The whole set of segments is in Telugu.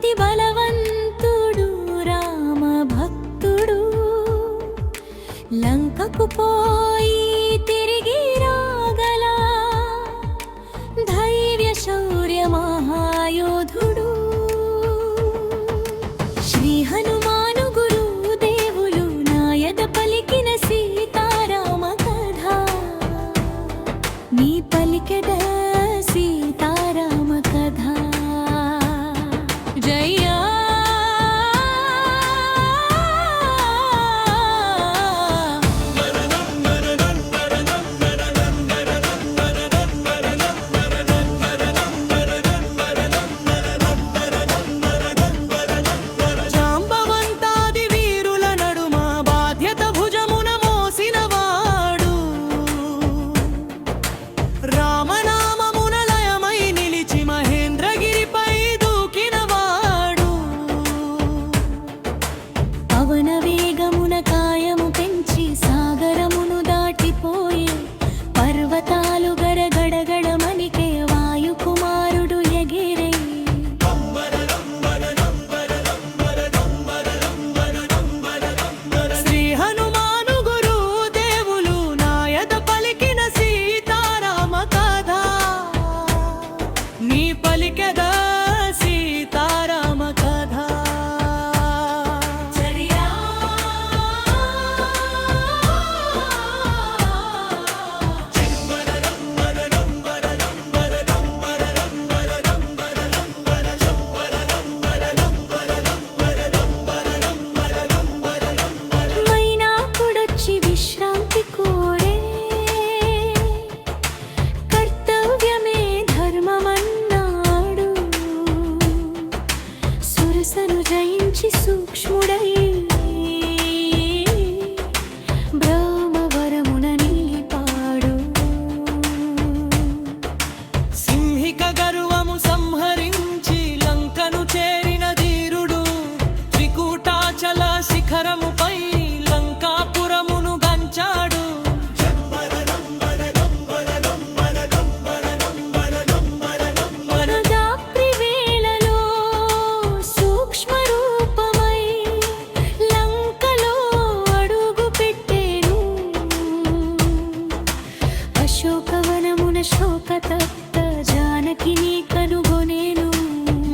అతి బలవంతుడు రామ భక్తుడు లంకకు పోయి తిరిగి రాగల ధైర్య శౌర్య మహాయోధుడు శ్రీ హనుమాను గురుదేవులు నాయద పలికిన సీతారామ కథ నీ పలికెద సీతారామ కథ జయ సూక్ష్ముడై బ్రహ్మవరమున నిలిపాడు సింహిక గర్వము సంహరించి లంకను చేరిన ధీరుడు త్రికూటాచల శిఖరముపై లంకాపురమును గంచాడు శోకతప్త జానకిని కనుగొనేను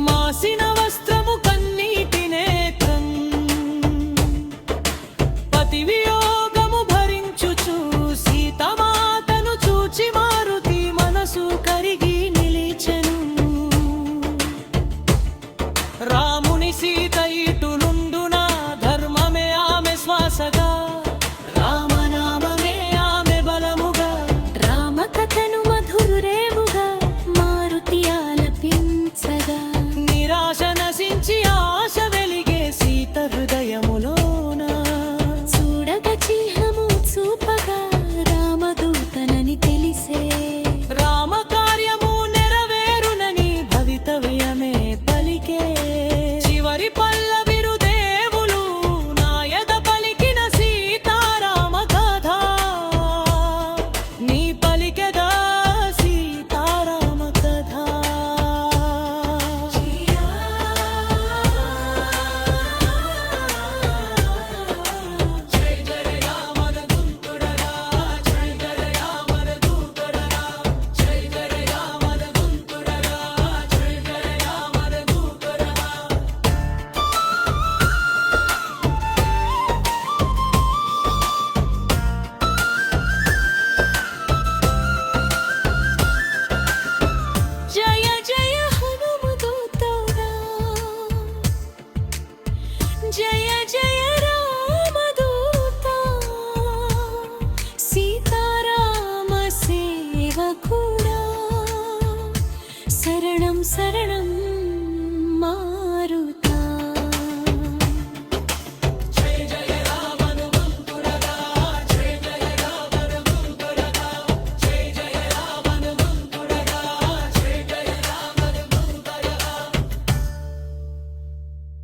మాసిన వస్త్రము కన్నీటి నేత్రం పతి వియోగము భరించుచు సీతమాతను చూచి మారుతి మనసు కరిగి నిలిచెను రాముని